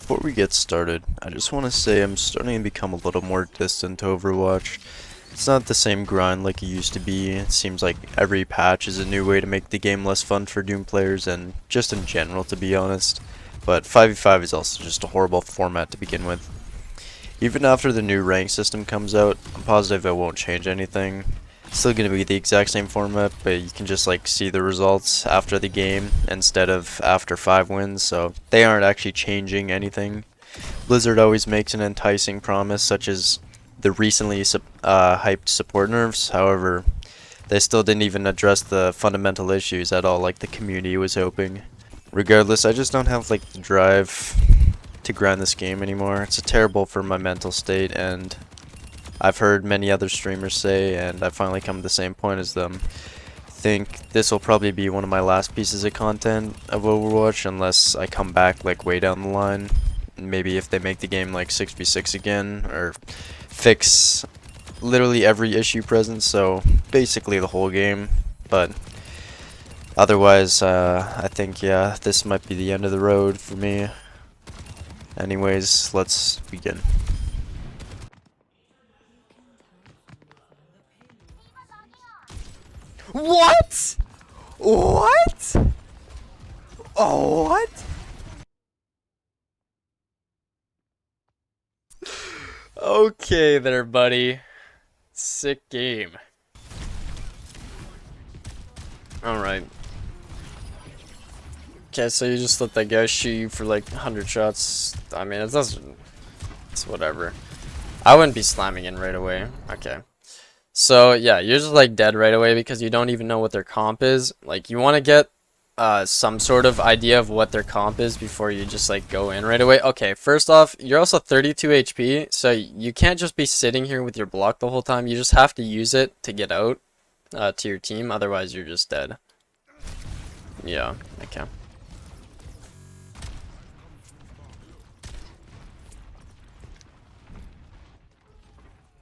Before we get started, I just want to say I'm starting to become a little more distant to Overwatch. It's not the same grind like it used to be. It seems like every patch is a new way to make the game less fun for Doom players and just in general, to be honest. But 5v5 is also just a horrible format to begin with. Even after the new rank system comes out, I'm positive it won't change anything. It's still going to be the exact same format, but you can just like see the results after the game instead of after 5 wins, so they aren't actually changing anything. Blizzard always makes an enticing promise, such as the recently hyped support nerfs. However, they still didn't even address the fundamental issues at all like the community was hoping. Regardless, I just don't have like the drive to grind this game anymore. It's terrible for my mental state, and I've heard many other streamers say, and I've finally come to the same point as them. I think this will probably be one of my last pieces of content of Overwatch unless I come back like way down the line. Maybe if they make the game like 6v6 again, or fix literally every issue present, so basically the whole game. But otherwise, I think, yeah, this might be the end of the road for me. Anyways, let's begin. What? What? Oh, what? Okay there, buddy. Sick game. Alright. Okay, so you just let that guy shoot you for like 100 shots. I mean, it doesn't... It's whatever. I wouldn't be slamming in right away. Okay. So, yeah, you're just like dead right away because you don't even know what their comp is. Like, you want to get some sort of idea of what their comp is before you just like go in right away. Okay, first off, you're also 32 HP, so you can't just be sitting here with your block the whole time. You just have to use it to get out to your team, otherwise you're just dead. Yeah, okay.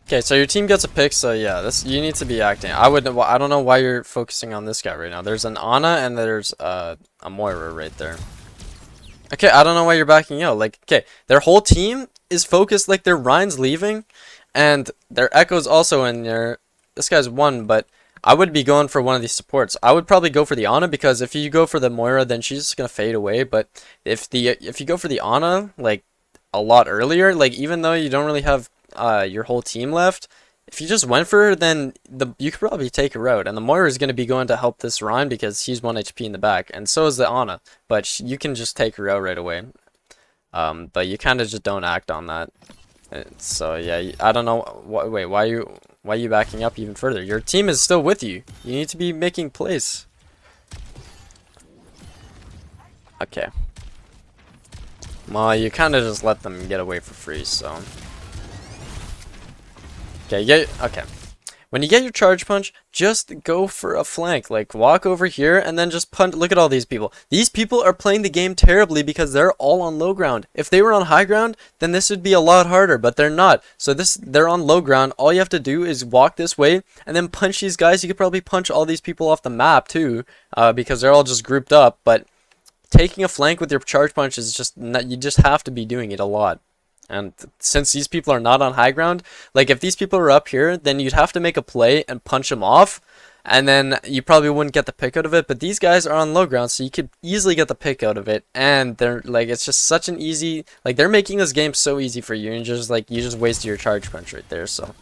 Okay, so your team gets a pick, so yeah, this you need to be acting. I don't know why you're focusing on this guy right now. There's an Ana and there's a Moira right there. Okay, I don't know why you're backing out. Like, okay, their whole team is focused, like their Ryan's leaving, and their Echo's also in there. This guy's one, but I would be going for one of these supports. I would probably go for the Ana because if you go for the Moira, then she's just gonna fade away. But if you go for the Ana, like a lot earlier, like even though you don't really have your whole team left, if you just went for her, then you could probably take her out, and the Moira is going to be going to help this Ryan because he's 1 HP in the back, and so is the Ana, but you can just take her out right away. But you kind of just don't act on that. So yeah, I don't know. Wait, why are you backing up even further? Your team is still with you. You need to be making plays. Okay. Well, you kind of just let them get away for free, so. Okay, okay. When you get your charge punch, just go for a flank. Like, walk over here and then just punch. Look at all these people. These people are playing the game terribly because they're all on low ground. If they were on high ground, then this would be a lot harder, but they're not. So they're on low ground. All you have to do is walk this way and then punch these guys. You could probably punch all these people off the map too, because they're all just grouped up. But taking a flank with your charge punch is just not, you just have to be doing it a lot. And since these people are not on high ground, like if these people are up here, then you'd have to make a play and punch them off, and then you probably wouldn't get the pick out of it. But these guys are on low ground, so you could easily get the pick out of it. And they're like, it's just such an easy, like they're making this game so easy for you, and just like you just wasted your charge punch right there. So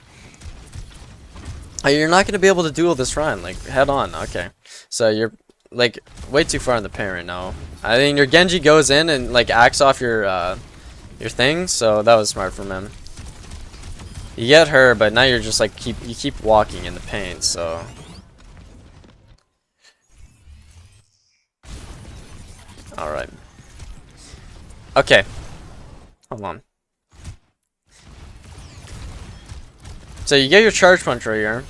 you're not gonna be able to duel this Ryan like head on. Okay, so you're like way too far in the paint right now. I mean, your Genji goes in and like acts off your thing, so that was smart from him. You get her, but now you're just like you keep walking in the paint, so alright. Okay. Hold on. So you get your charge punch right here.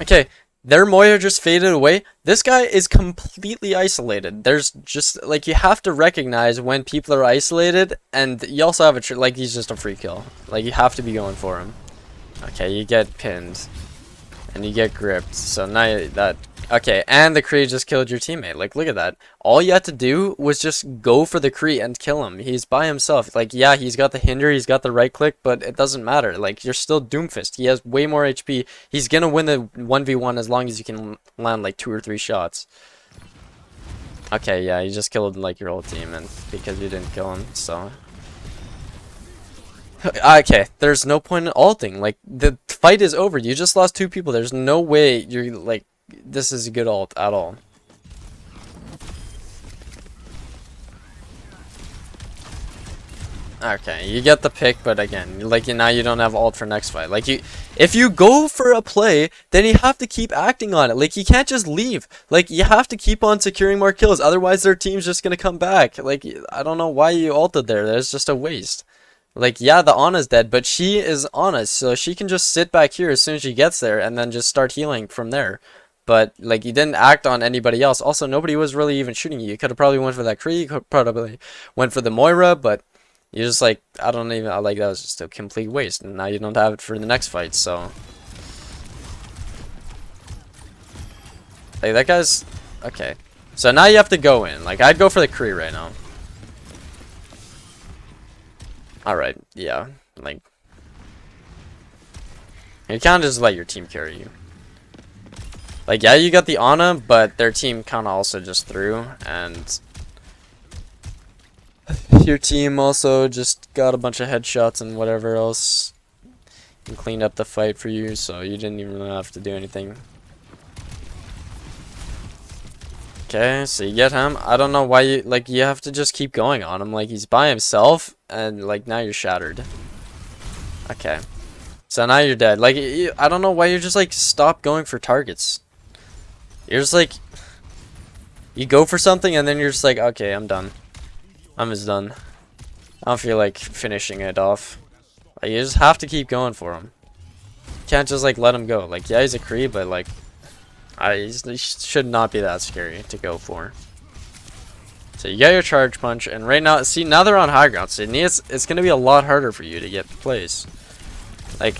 Okay. Their Moira just faded away. This guy is completely isolated. There's just, like, you have to recognize when people are isolated, and you also have a, like, he's just a free kill. Like, you have to be going for him. Okay, you get pinned, and you get gripped. So now that Okay, and the Kree just killed your teammate. Like, look at that. All you had to do was just go for the Kree and kill him. He's by himself. Like, yeah, he's got the hinder, he's got the right click, but it doesn't matter. Like, you're still Doomfist. He has way more HP. He's gonna win the 1v1 as long as you can land, like, 2 or 3 shots. Okay, yeah, you just killed, like, your whole team, and because you didn't kill him, so... Okay, there's no point in ulting. Like, the fight is over. You just lost 2 people. There's no way you're, like... This is a good ult at all. Okay, you get the pick, but again, like now you don't have ult for next fight. Like if you go for a play, then you have to keep acting on it. Like you can't just leave. Like you have to keep on securing more kills, otherwise their team's just gonna come back. Like I don't know why you ulted there. That's just a waste. Like yeah, the Ana's dead, but she is Ana, so she can just sit back here as soon as she gets there and then just start healing from there. But like you didn't act on anybody else. Also, nobody was really even shooting you. You could have probably went for that Kree. You could probably went for the Moira, but you just like I don't even like that was just a complete waste. And now you don't have it for the next fight. So like that guy's okay. So now you have to go in. Like I'd go for the Kree right now. All right, yeah. Like you can't just let your team carry you. Like, yeah, you got the Ana, but their team kind of also just threw, and your team also just got a bunch of headshots and whatever else and cleaned up the fight for you, so you didn't even have to do anything. Okay, so you get him. I don't know why you, like, you have to just keep going on him. Like, he's by himself, and, like, now you're shattered. Okay. So now you're dead. Like, I don't know why you're just, like, stop going for targets. You're just like, you go for something and then you're just like, okay, I'm done. I'm just done. I don't feel like finishing it off. Like, you just have to keep going for him. You can't just like let him go. Like, yeah, he's a Kree, but like, he should not be that scary to go for. So you got your charge punch, and right now, see, now they're on high ground. So it's gonna be a lot harder for you to get plays. Like.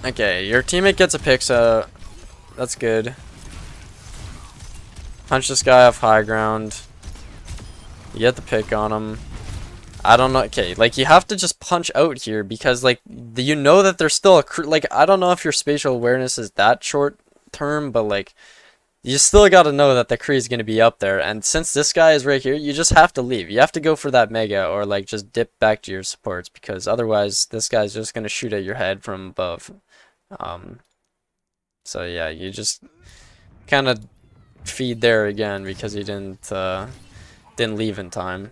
Okay, your teammate gets a pick, so that's good. Punch this guy off high ground. You get the pick on him. I don't know. Okay, like you have to just punch out here because like you know that there's still a like I don't know if your spatial awareness is that short term, but like you still got to know that the Kree is going to be up there, and since this guy is right here, you just have to leave. You have to go for that mega or like just dip back to your supports because otherwise this guy's just going to shoot at your head from above. So yeah, you just kind of feed there again because you didn't leave in time.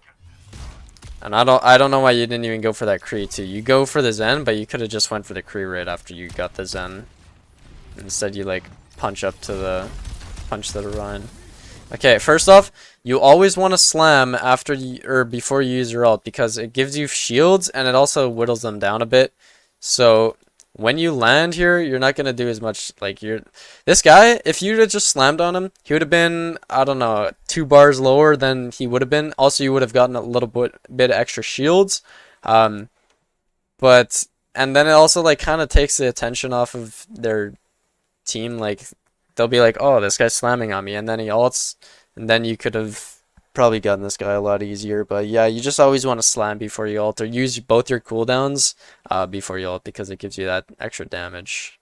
And I don't know why you didn't even go for that Kree too. You go for the Zen, but you could have just went for the Kree right after you got the Zen. Instead you like punch the Orion. Okay, first off, you always want to slam after or before you use your ult because it gives you shields and it also whittles them down a bit. So when you land here, you're not gonna do as much. Like this guy, if you'd have just slammed on him, he would have been, I don't know, 2 bars lower than he would have been. Also, you would have gotten a little bit extra shields, and then it also like kind of takes the attention off of their team. Like they'll be like, oh, this guy's slamming on me, and then he ults, and then you could have probably gotten this guy a lot easier. But yeah, you just always want to slam before you ult or use both your cooldowns before you ult because it gives you that extra damage.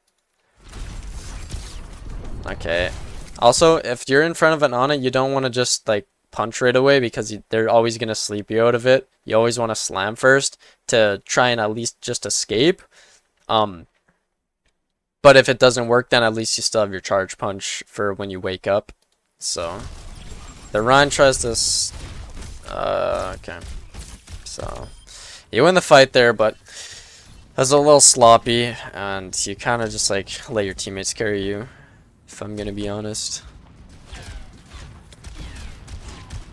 Okay, also if you're in front of an Ana, you don't want to just like punch right away because they're always going to sleep you out of it. You always want to slam first to try and at least just escape. But if it doesn't work, then at least you still have your charge punch for when you wake up. So the Ryan tries to, okay, so you win the fight there, but that's a little sloppy, and you kind of just like let your teammates carry you, if I'm gonna be honest.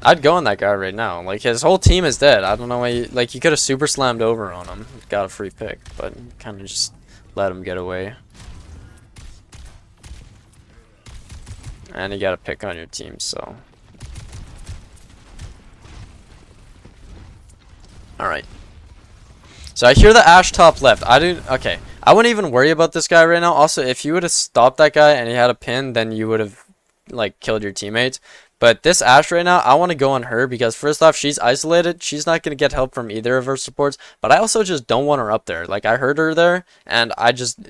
I'd go on that guy right now. Like his whole team is dead. I don't know why you could have super slammed over on him, got a free pick, but kind of just let him get away. And you got a pick on your team, so. Alright. So I hear the Ash top left. Okay. I wouldn't even worry about this guy right now. Also, if you would have stopped that guy and he had a pin, then you would have like killed your teammates. But this Ashe right now, I want to go on her because first off, she's isolated. She's not going to get help from either of her supports. But I also just don't want her up there. Like, I heard her there, and I just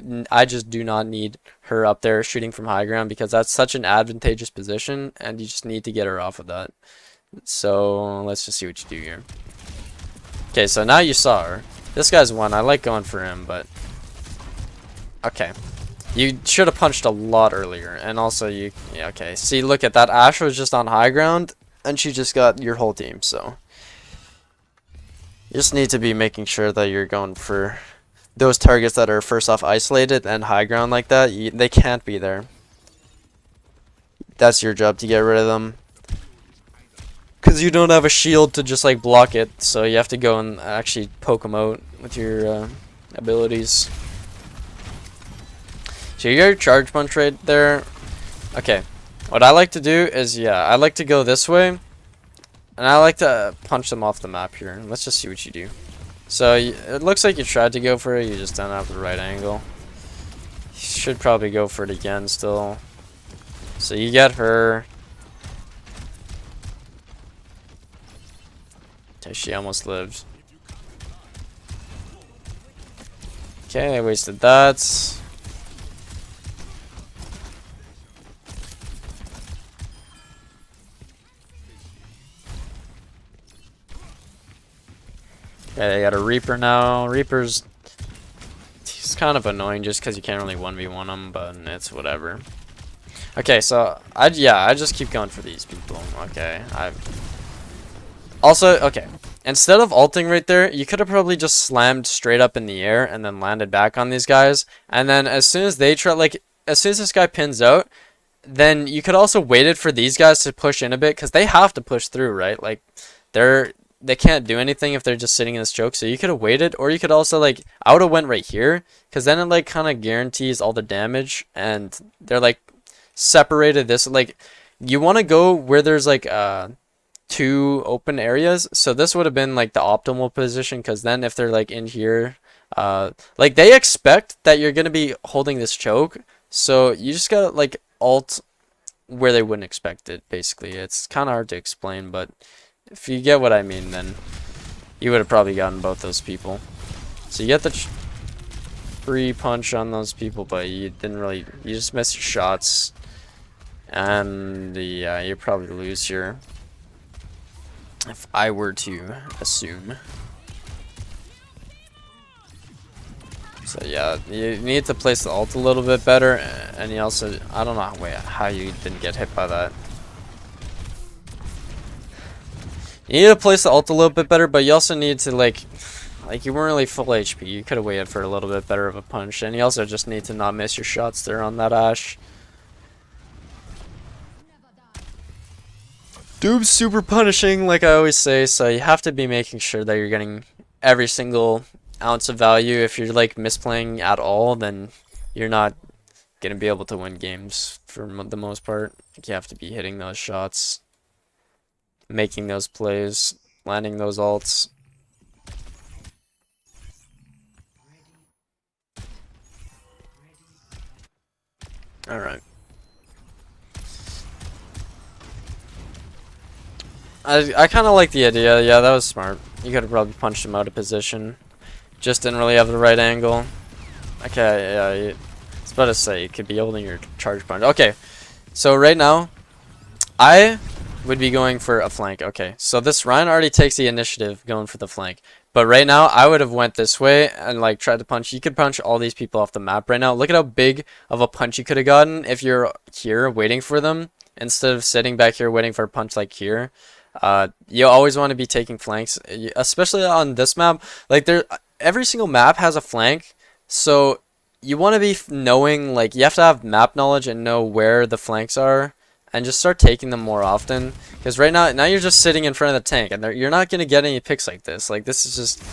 do not need her up there shooting from high ground because that's such an advantageous position, and you just need to get her off of that. So let's just see what you do here. Okay, so now you saw her. This guy's one. I like going for him, but okay. You should have punched a lot earlier, and also yeah, okay. See, look at that. Ashe was just on high ground, and she just got your whole team, so. You just need to be making sure that you're going for those targets that are first off isolated and high ground like that. They can't be there. That's your job to get rid of them. Because you don't have a shield to just like block it, so you have to go and actually poke them out with your abilities. So you got your charge punch right there. Okay, what I like to do is, yeah, I like to go this way, and I like to punch them off the map here. Let's just see what you do. So it looks like you tried to go for it, you just don't have the right angle. You should probably go for it again still. So you get her. Okay, she almost lived. Okay, I wasted that. Okay, I got a Reaper now. Reaper's... he's kind of annoying just because you can't really 1v1 him, but it's whatever. Okay, so, I just keep going for these people. Okay, also, okay, instead of ulting right there, you could have probably just slammed straight up in the air and then landed back on these guys. And then as soon as they try, like, as soon as this guy pins out, then you could also waited for these guys to push in a bit because they have to push through, right? Like, they can't do anything if they're just sitting in this choke. So you could have waited, or you could also like, I would have went right here because then it like kind of guarantees all the damage, and they're like separated this. Like, you want to go where there's like two open areas. So this would have been like the optimal position because then if they're like in here, like they expect that you're gonna be holding this choke. So you just gotta like ult where they wouldn't expect it. Basically, it's kind of hard to explain, but if you get what I mean, then you would have probably gotten both those people. So you get the free punch on those people, but you didn't really, you just missed your shots. And yeah, you probably lose here. If I were to assume. So yeah, you need to place the ult a little bit better, and you also, I don't know how you didn't get hit by that. You need to place the ult a little bit better, but you also need to like you weren't really full HP. You could have waited for a little bit better of a punch, and you also just need to not miss your shots there on that Ashe. Doom's super punishing, like I always say, so you have to be making sure that you're getting every single ounce of value. If you're like misplaying at all, then you're not gonna be able to win games for the most part. You have to be hitting those shots, making those plays, landing those ults. Alright. I kind of like the idea. Yeah, that was smart. You could have probably punched him out of position. Just didn't really have the right angle. Okay, yeah, I was about to say, you could be holding your charge punch. Okay, so right now, I would be going for a flank. Okay, so this Ryan already takes the initiative going for the flank. But right now, I would have went this way and like tried to punch. You could punch all these people off the map right now. Look at how big of a punch you could have gotten if you're here waiting for them instead of sitting back here waiting for a punch like here. You always want to be taking flanks, especially on this map. Like every single map has a flank, so you want to be knowing, like, you have to have map knowledge and know where the flanks are, and just start taking them more often. Because right now you're just sitting in front of the tank, and you're not gonna get any picks like this. Like, this is just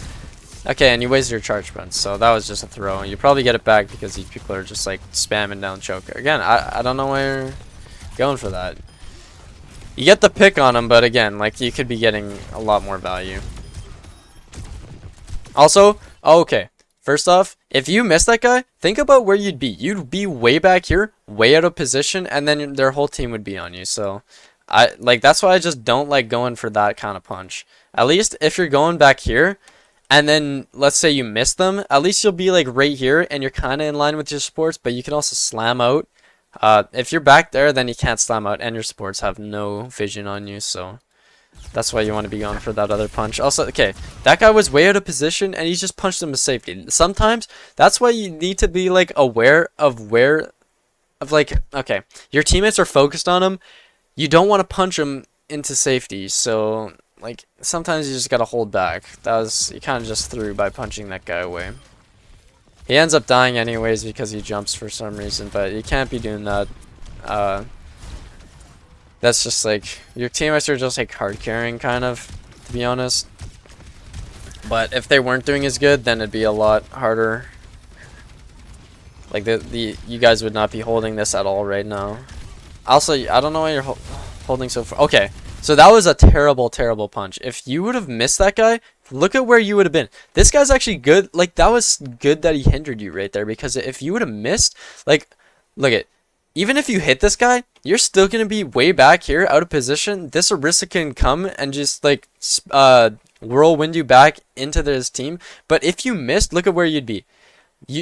okay. And you wasted your charge punch, so that was just a throw. And you probably get it back because these people are just like spamming down choke. Again, I don't know why you're going for that. You get the pick on them, but again, like, you could be getting a lot more value. Also, oh, okay, First off, if you miss that guy, think about where you'd be. You'd be way back here, way out of position, and then their whole team would be on you. So, that's why I just don't like going for that kind of punch. At least if you're going back here, and then let's say you miss them, at least you'll be like right here, and you're kind of in line with your supports, but you can also slam out. If you're back there, then you can't slam out, and your supports have no vision on you, so that's why you want to be going for that other punch. Also, okay, that guy was way out of position, and he just punched him to safety. Sometimes, that's why you need to be, like, aware of like, okay, your teammates are focused on him. You don't want to punch him into safety, so, like, sometimes you just gotta hold back. You kind of just threw by punching that guy away. He ends up dying anyways because he jumps for some reason, but you can't be doing that. That's just like, your teammates are just like hard carrying kind of, to be honest. But if they weren't doing as good, then it'd be a lot harder. Like you guys would not be holding this at all right now. Also, I don't know why you're holding so far. Okay, so that was a terrible, terrible punch. If you would have missed that guy, look at where you would have been. This guy's actually good. Like, that was good that he hindered you right there, because if you would have missed, like, look at, even if you hit this guy, you're still going to be way back here, out of position. This Orisa can come and just, like, whirlwind you back into this team. But if you missed, look at where you'd be.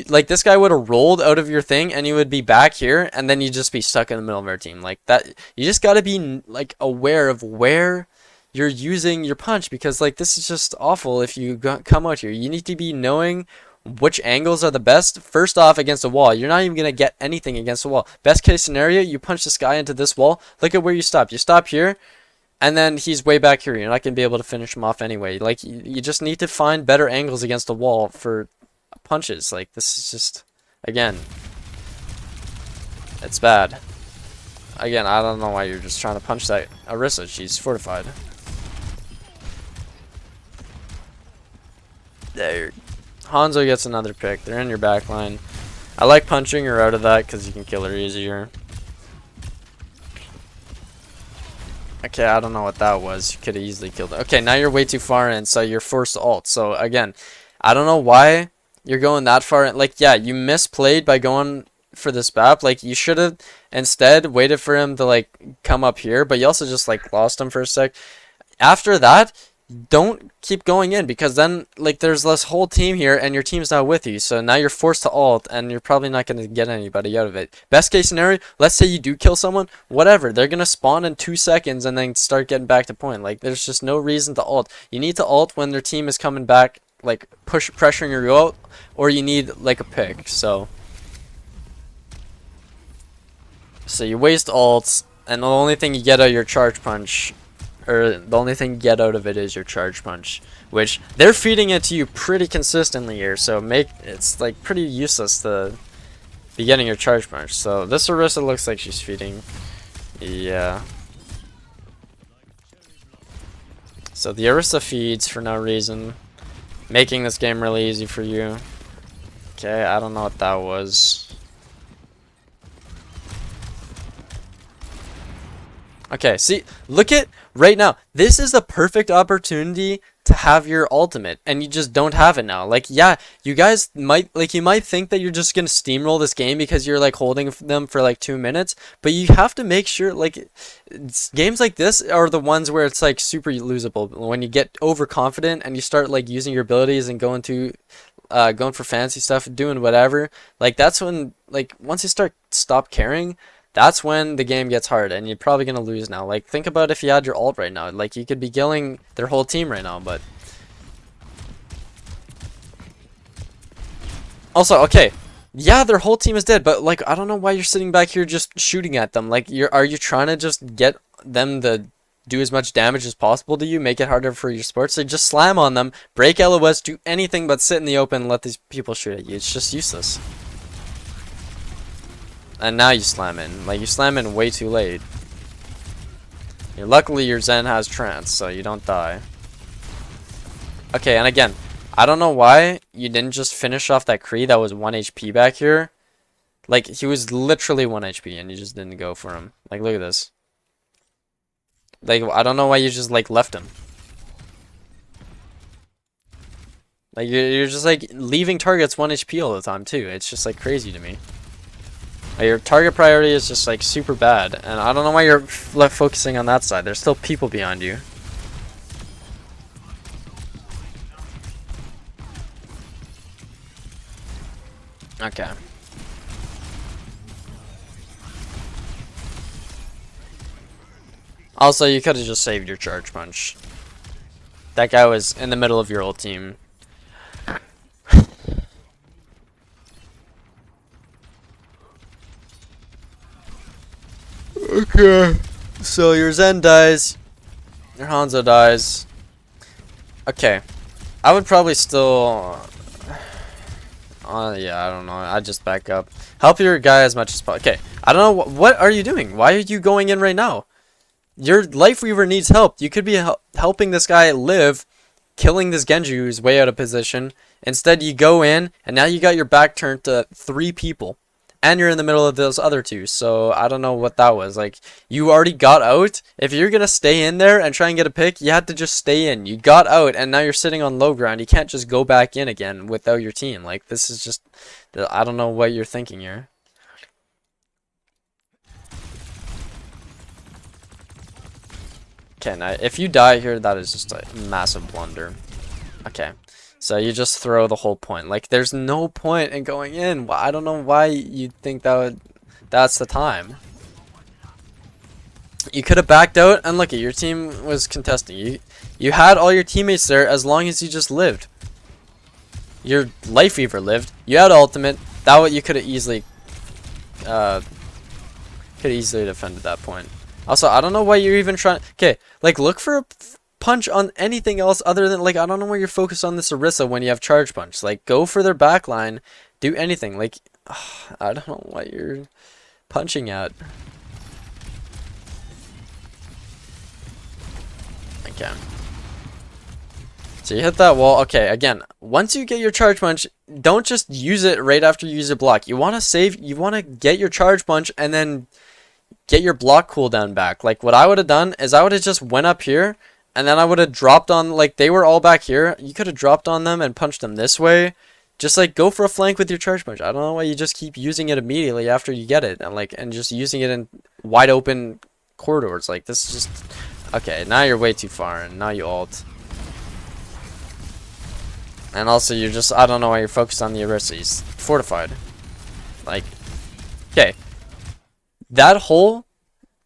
Like, this guy would have rolled out of your thing, and you would be back here, and then you'd just be stuck in the middle of our team. Like, that, you just got to be, like, aware of where you're using your punch, because, like, this is just awful if you come out here. You need to be knowing which angles are the best. First off, against a wall, you're not even going to get anything against a wall. Best case scenario, you punch this guy into this wall. Look at where you stop. You stop here, and then he's way back here. You're not going to be able to finish him off anyway. Like, you just need to find better angles against a wall for punches. Like, this is just, again, it's bad. Again, I don't know why you're just trying to punch that Orisa. She's fortified. There. Hanzo gets another pick. They're in your back line. I like punching her out of that because you can kill her easier. Okay, I don't know what that was. You could have easily killed her. Okay, now you're way too far in, so you're forced to ult. So, again, I don't know why you're going that far in. Like, yeah, you misplayed by going for this BAP. Like, you should have instead waited for him to, like, come up here, but you also just, like, lost him for a sec. After that, don't keep going in, because then, like, there's this whole team here and your team's not with you, so now you're forced to ult and you're probably not going to get anybody out of it. Best case scenario, let's say you do kill someone, whatever, they're going to spawn in 2 seconds and then start getting back to point. Like, there's just no reason to ult. You need to ult when their team is coming back, like, pressuring your ult, or you need, like, a pick. So you waste ults, and the only thing you get out of your charge punch, or the only thing you get out of it, is your charge punch, which they're feeding it to you pretty consistently here, so it's like pretty useless to be getting your charge punch. So this Orisa looks like she's feeding. Yeah. So the Orisa feeds for no reason, making this game really easy for you. Okay, I don't know what that was. Okay, see, look at right now. This is the perfect opportunity to have your ultimate, and you just don't have it now. Like, yeah, you guys might, like, you might think that you're just gonna steamroll this game because you're, like, holding them for, like, 2 minutes, but you have to make sure, like, games like this are the ones where it's, like, super losable. When you get overconfident and you start, like, using your abilities and going for fancy stuff, doing whatever, like, that's when, like, once you stop caring, that's when the game gets hard, and you're probably going to lose now. Like, think about if you had your ult right now. Like, you could be killing their whole team right now, but... Also, okay, yeah, their whole team is dead, but, like, I don't know why you're sitting back here just shooting at them. Like, are you trying to just get them to do as much damage as possible to you, make it harder for your sports? So just slam on them, break LOS, do anything but sit in the open and let these people shoot at you. It's just useless. And now you slam in. Like, you slam in way too late. Luckily, your Zen has trance, so you don't die. Okay, and again, I don't know why you didn't just finish off that Kree that was 1 HP back here. Like, he was literally 1 HP, and you just didn't go for him. Like, look at this. Like, I don't know why you just, like, left him. Like you're just like leaving targets 1 HP all the time too. It's just like crazy to me. Like, your target priority is just like super bad, and I don't know why you're left focusing on that side. There's still people behind you. Okay. Also, you could have just saved your charge punch. That guy was in the middle of your old team. Okay. So your Zen dies. Your Hanzo dies. Okay. I would probably still... yeah, I don't know. I'd just back up. Help your guy as much as possible. Okay. I don't know. What are you doing? Why are you going in right now? Your Life Weaver needs help. You could be helping this guy live, killing this Genji who's way out of position. Instead, you go in, and now you got your back turned to 3 people. And you're in the middle of those other 2, so I don't know what that was. Like, you already got out. If you're gonna stay in there and try and get a pick, you had to just stay in. You got out, and now you're sitting on low ground. You can't just go back in again without your team. Like, this is just... I don't know what you're thinking here. Okay, now, if you die here, that is just a massive blunder. Okay. So you just throw the whole point. Like, there's no point in going in. I don't know why you think that's the time. You could have backed out, and look, your team was contesting. You had all your teammates there as long as you just lived. Your Life Weaver lived. You had ultimate. You could have easily defended that point. Also, I don't know why you're even trying. Okay, like, look for a punch on anything else other than, like, I don't know why you're focused on this Orisa when you have charge punch. Like, go for their backline, do anything. Like, I don't know what you're punching at. Okay. So you hit that wall. Okay, again, once you get your charge punch, don't just use it right after you use your block. You want to save, you want to get your charge punch and then get your block cooldown back. Like, what I would have done is I would have just went up here, and then I would have dropped on, like, they were all back here. You could have dropped on them and punched them this way. Just, like, go for a flank with your charge punch. I don't know why you just keep using it immediately after you get it. And just using it in wide open corridors. Like, this is just... Okay, now you're way too far, and now you ult. And also, you're just... I don't know why you're focused on the Orisa. He's fortified. Like... Okay. That whole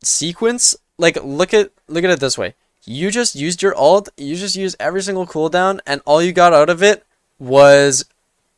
sequence... Like, look at it this way. You just used your ult, you just used every single cooldown, and all you got out of it was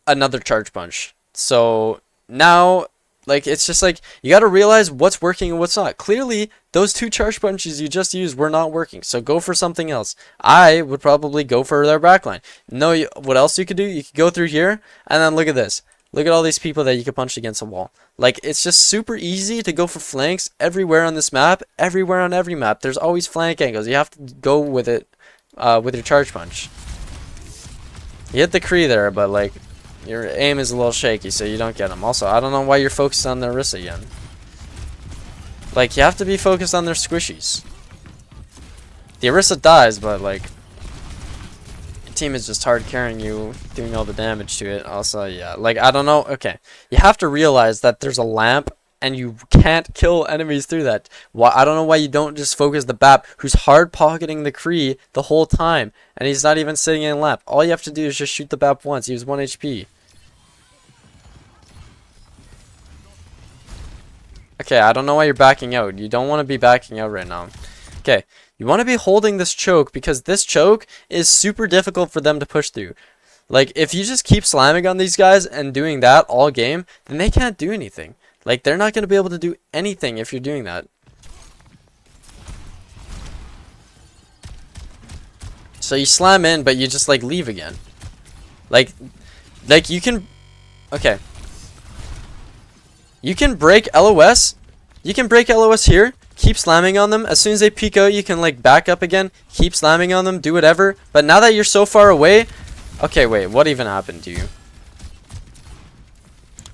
another charge punch. So now, like, it's just like, you gotta realize what's working and what's not. Clearly, those 2 charge punches you just used were not working, so go for something else. I would probably go for their backline. No, what else you could do? You could go through here, and then look at this. Look at all these people that you could punch against a wall. Like, it's just super easy to go for flanks everywhere on this map, everywhere on every map. There's always flank angles. You have to go with it, with your charge punch. You hit the Kree there, but, like, your aim is a little shaky, so you don't get him. Also, I don't know why you're focused on the Orisa again. Like, you have to be focused on their squishies. The Orisa dies, but, like... team is just hard carrying you, doing all the damage to it. Also, yeah, like, I don't know. Okay, you have to realize that there's a lamp and you can't kill enemies through that. Why? I don't know why you don't just focus the BAP, who's hard pocketing the Kree the whole time, and he's not even sitting in a lamp. All you have to do is just shoot the BAP once. He was 1 HP. Okay, I don't know why you're backing out. You don't want to be backing out right now. Okay, you want to be holding this choke because this choke is super difficult for them to push through. Like, if you just keep slamming on these guys and doing that all game, then they can't do anything. Like, they're not going to be able to do anything if you're doing that. So you slam in, but you just, like, leave again. Like you can... Okay. You can break LOS. You can break LOS here. Keep slamming on them. As soon as they peek out, you can, like, back up again. Keep slamming on them. Do whatever. But now that you're so far away... Okay, wait. What even happened to you?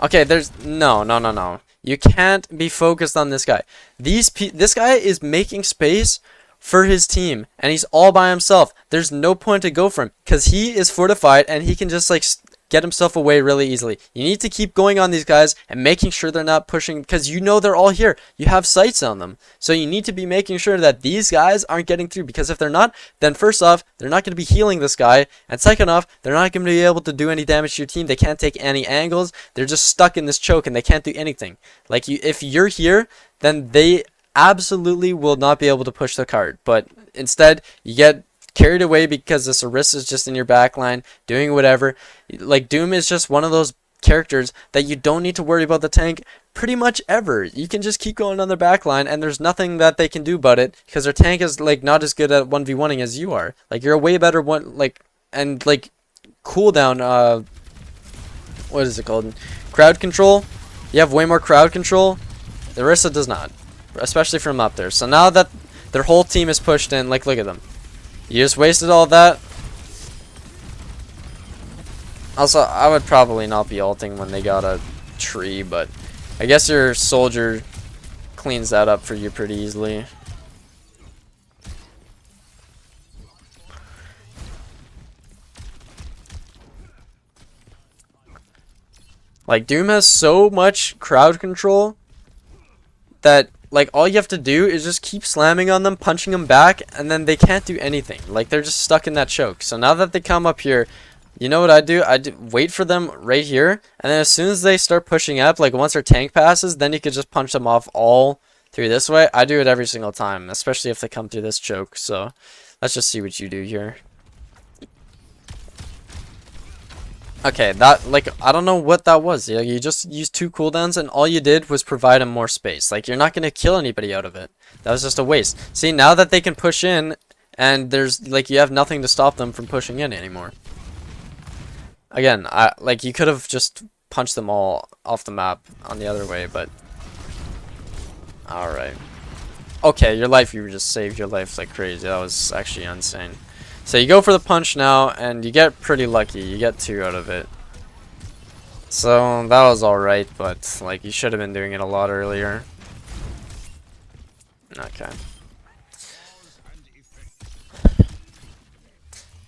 Okay, there's... No. You can't be focused on this guy. This guy is making space for his team, and he's all by himself. There's no point to go for him because he is fortified and he can just like get himself away really easily. You need to keep going on these guys and making sure they're not pushing, because you know they're all here. You have sights on them. So you need to be making sure that these guys aren't getting through, because if they're not, then first off, they're not going to be healing this guy, and second off, they're not going to be able to do any damage to your team. They can't take any angles. They're just stuck in this choke and they can't do anything. Like, if you're here, then they absolutely will not be able to push the cart. But instead, you get carried away because this Orisa is just in your backline doing whatever. Like, Doom is just one of those characters that you don't need to worry about the tank pretty much ever. You can just keep going on their backline and there's nothing that they can do about it, because their tank is like not as good at 1v1ing as you are. Like, you're a way better one, like, and like cooldown, what is it called, crowd control. You have way more crowd control. The Orisa does not, especially from up there. So now that their whole team is pushed in, like, look at them. You just wasted all that. Also, I would probably not be ulting when they got a tree, but I guess your soldier cleans that up for you pretty easily. Like, Doom has so much crowd control that, like, all you have to do is just keep slamming on them, punching them back, and then they can't do anything. Like, they're just stuck in that choke. So now that they come up here, you know what I do? Wait for them right here, and then as soon as they start pushing up, like once their tank passes, then you could just punch them off all through this way. I do it every single time, especially if they come through this choke. So let's just see what you do here. Okay, that, like, I don't know what that was. Yeah, you just used 2 cooldowns and all you did was provide them more space. Like, you're not going to kill anybody out of it. That was just a waste. See, now that they can push in and there's, like, you have nothing to stop them from pushing in anymore. Again, like, you could have just punched them all off the map on the other way, but alright. Okay, your life, you just saved your life like crazy. That was actually insane. So you go for the punch now, and you get pretty lucky. You get 2 out of it. So that was alright, but like, you should have been doing it a lot earlier. Okay.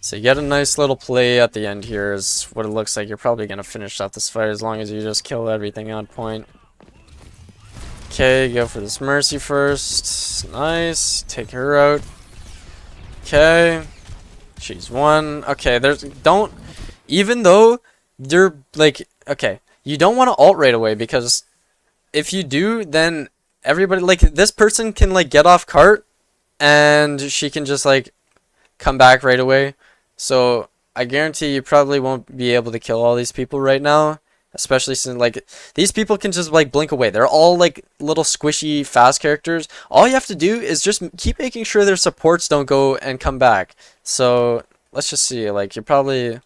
So you get a nice little play at the end here is what it looks like. You're probably going to finish out this fight as long as you just kill everything on point. Okay, go for this Mercy first. Nice. Take her out. Okay. She's 1. Okay, even though you're like, okay, you don't want to ult right away, because if you do, then everybody, like, this person can like get off cart and she can just like come back right away. So I guarantee you probably won't be able to kill all these people right now, especially since like these people can just like blink away. They're all like little squishy fast characters. All you have to do is just keep making sure their supports don't go and come back. So let's just see, like, you're probably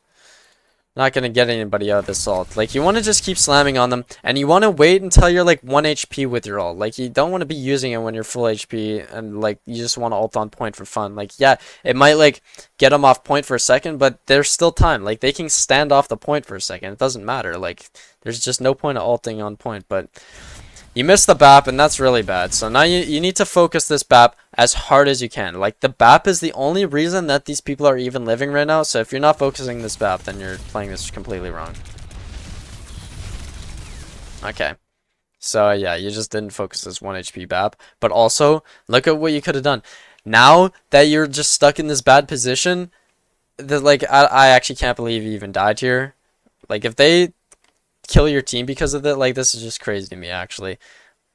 not going to get anybody out of this ult. Like, you want to just keep slamming on them, and you want to wait until you're like 1 HP with your ult. Like, you don't want to be using it when you're full HP and like you just want to ult on point for fun. Like, yeah, it might like get them off point for a second, but there's still time. Like, they can stand off the point for a second. It doesn't matter. Like, there's just no point of ulting on point. But you missed the BAP, and that's really bad. So now you need to focus this BAP as hard as you can. Like, the BAP is the only reason that these people are even living right now. So if you're not focusing this BAP, then you're playing this completely wrong. Okay. So yeah, you just didn't focus this 1 HP BAP. But also, look at what you could have done. Now that you're just stuck in this bad position, that, like, I actually can't believe you even died here. Like, if they kill your team because of that, like, this is just crazy to me, actually.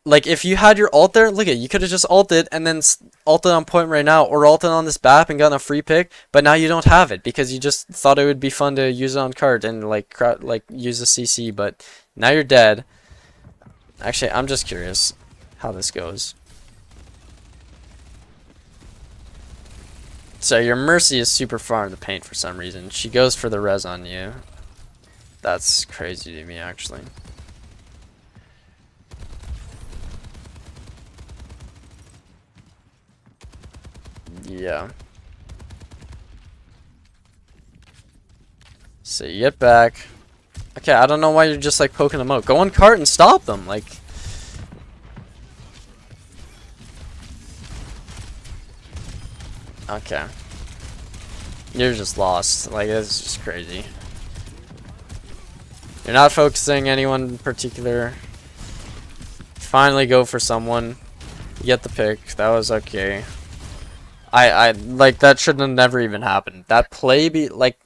Like, if you had your ult there, look at, you could have just ulted and then ulted on point right now, or ulted on this BAP and gotten a free pick, but now you don't have it because you just thought it would be fun to use it on cart and like use a CC, but now you're dead. Actually, I'm just curious how this goes. So your Mercy is super far in the paint for some reason. She goes for the res on you. That's crazy to me, actually. Yeah. So you get back. Okay, I don't know why you're just like poking them out. Go on cart and stop them. Like, Okay. You're just lost. Like, it's just crazy. You're not focusing anyone in particular. Finally go for someone. You get the pick. That was okay. I like, that should have never even happened. That play be like,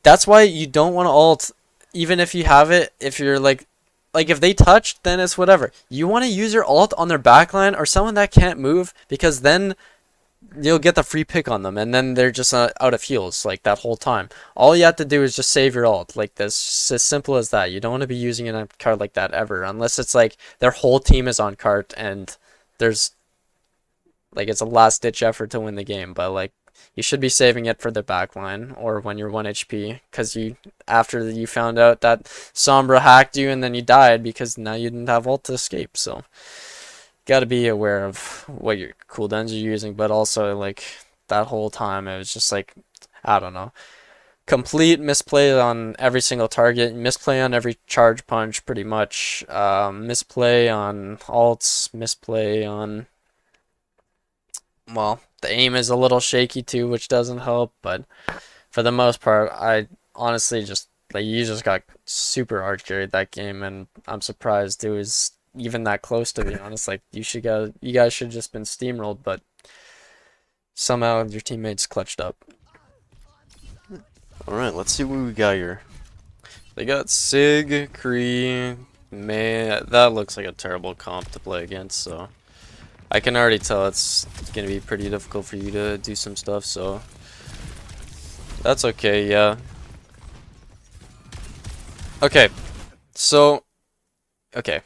that's why you don't want to ult, even if you have it. If you're like if they touch, then it's whatever. You want to use your ult on their backline or someone that can't move, because then you'll get the free pick on them, and then they're just out of heals like that whole time. All you have to do is just save your ult. Like, this, just as simple as that. You don't want to be using it on a card like that ever, unless it's like their whole team is on cart and there's like, it's a last ditch effort to win the game. But like, you should be saving it for the backline or when you're 1 HP, because after you found out that Sombra hacked you and then you died because now you didn't have ult to escape. So got to be aware of what your cooldowns you're using, but also like that whole time it was just like, I don't know, complete misplay on every single target, misplay on every charge punch pretty much, misplay on ults, misplay on, well, the aim is a little shaky too, which doesn't help, but for the most part, I honestly just, like, you just got super hard carried that game, and I'm surprised it was even that close, to be honest. Like, you guys should just been steamrolled, but somehow your teammates clutched up. Alright, let's see what we got here. They got Sig, Kree, May. That looks like a terrible comp to play against, so I can already tell it's gonna be pretty difficult for you to do some stuff, so that's okay, yeah. Okay, so, okay.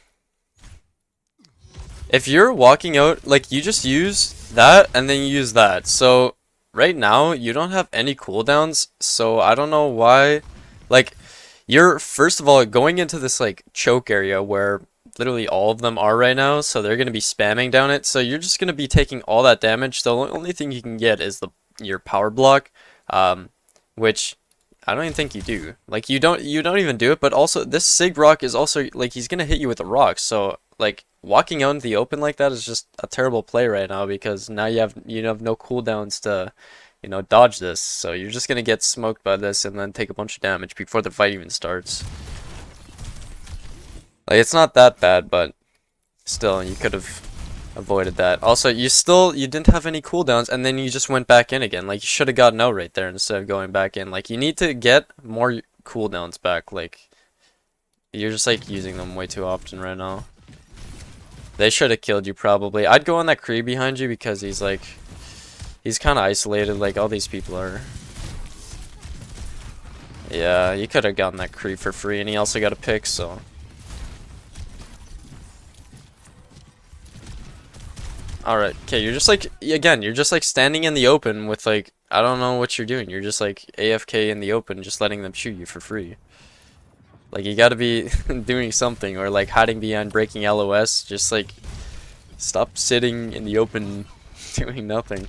If you're walking out, like, you just use that and then you use that. So right now you don't have any cooldowns, so I don't know why. Like, you're first of all going into this like choke area where literally all of them are right now, so they're gonna be spamming down it. So you're just gonna be taking all that damage. The only thing you can get is your power block, which I don't even think you do. Like, you don't even do it. But also this Sig rock is also like, he's gonna hit you with a rock. So like, walking out into the open like that is just a terrible play right now, because now you have no cooldowns to, dodge this. So you're just gonna get smoked by this and then take a bunch of damage before the fight even starts. Like, it's not that bad, but still, you could have avoided that. Also, you didn't have any cooldowns, and then you just went back in again. Like, you should have gotten out right there instead of going back in. Like, you need to get more cooldowns back. Like, you're just like using them way too often right now. They should have killed you probably. I'd go on that Kree behind you, because he's kind of isolated. Like, all these people are. Yeah, you could have gotten that Kree for free, and he also got a pick, so. Alright, okay, you're just like, again, you're just like standing in the open with like, I don't know what you're doing. You're just like AFK in the open, just letting them shoot you for free. Like, you gotta be doing something, or like hiding behind breaking LOS. Just like, stop sitting in the open doing nothing.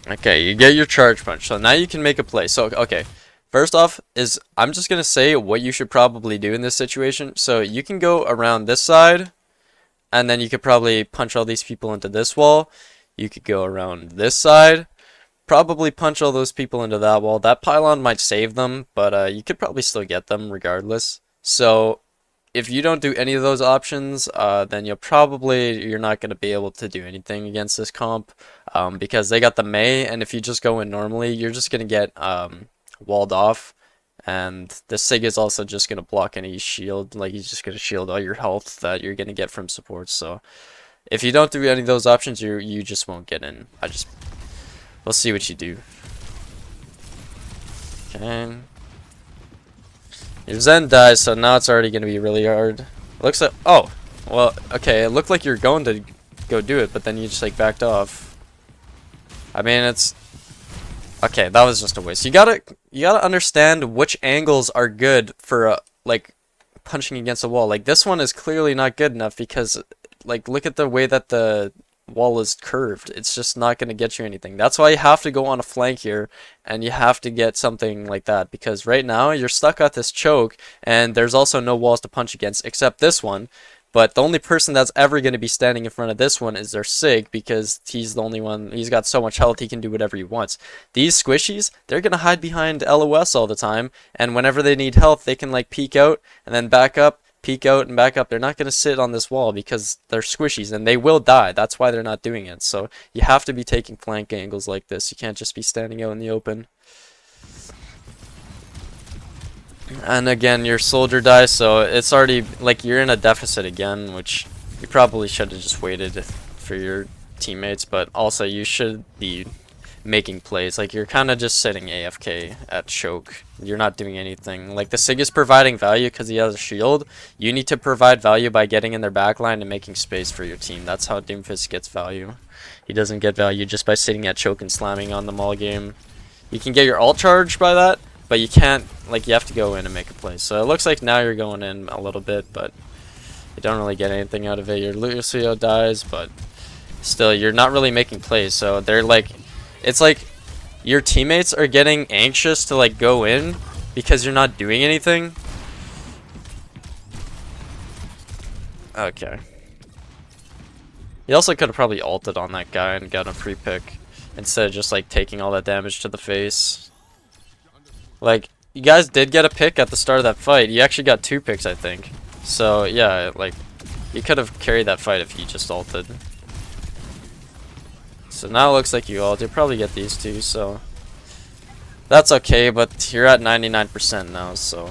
Okay, you get your charge punch, so now you can make a play. So, okay, first off is, I'm just gonna say what you should probably do in this situation. So you can go around this side, and then you could probably punch all these people into this wall. You could go around this side, probably punch all those people into that wall. That pylon might save them, but you could probably still get them regardless. So if you don't do any of those options, then you're not going to be able to do anything against this comp, because they got the Mei, and if you just go in normally, you're just going to get walled off, and the Sig is also just going to block any shield. Like, he's just going to shield all your health that you're going to get from supports. So if you don't do any of those options, you just won't get in. We'll see what you do. Okay. Your Zen dies, so now it's already gonna be really hard. Looks like, oh, well, okay, it looked like you're going to go do it, but then you just like backed off. I mean, it's okay. That was just a waste. You gotta understand which angles are good for like punching against a wall. Like, this one is clearly not good enough, because like, look at the way that the wall is curved. It's just not going to get you anything. That's why you have to go on a flank here, and you have to get something like that, because right now you're stuck at this choke, and there's also no walls to punch against except this one. But the only person that's ever going to be standing in front of this one is their Sig, because he's the only one, he's got so much health he can do whatever he wants. These squishies, they're going to hide behind LOS all the time, and whenever they need health, they can like peek out and then back up, peek out and back up. They're not going to sit on this wall because they're squishies and they will die. That's why they're not doing it. So you have to be taking flank angles like this. You can't just be standing out in the open. And again, your soldier dies, so it's already like you're in a deficit again, which you probably should have just waited for your teammates, but also you should be making plays. Like, you're kind of just sitting AFK at choke. You're not doing anything. Like, the Sig is providing value because he has a shield. You need to provide value by getting in their backline and making space for your team. That's how Doomfist gets value. He doesn't get value just by sitting at choke and slamming on them all game. You can get your ult charge by that, but you can't, like, you have to go in and make a play. So it looks like now you're going in a little bit, but you don't really get anything out of it. Your Lucio dies, but still, you're not really making plays. So they're like, it's like your teammates are getting anxious to like go in because you're not doing anything. Okay. He also could have probably ulted on that guy and got a free pick instead of just like taking all that damage to the face. Like, you guys did get a pick at the start of that fight. You actually got 2 picks, I think. So yeah, like, you could have carried that fight if you just ulted. So now it looks like you ult. You'll probably get these 2, so that's okay, but you're at 99% now, so